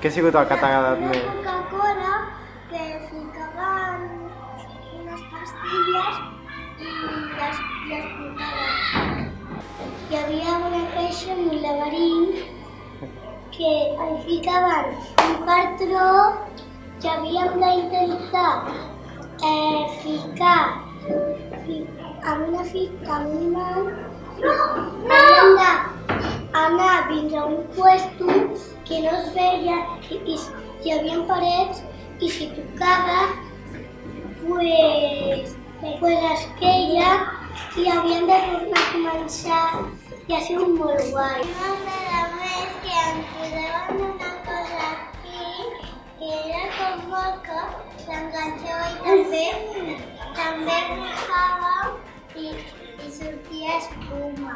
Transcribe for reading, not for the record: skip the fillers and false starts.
Què ha sigut el que t'ha agradat Una més? Coca-Cola que ficaven unes pastilles i les posaven. Hi havia una caixa amb un laberint que hi ficaven un cartró que havíem d'intentar ficar amb una fita, havíem d'anar fins a un puesto que no es veia i hi havia parets i si tocava pues es queia i havíem de tornar a començar i ha sigut molt guai. M'agrada més que em posaven una cosa aquí que era com boca, l'enganxava i també pujava i sortia espuma.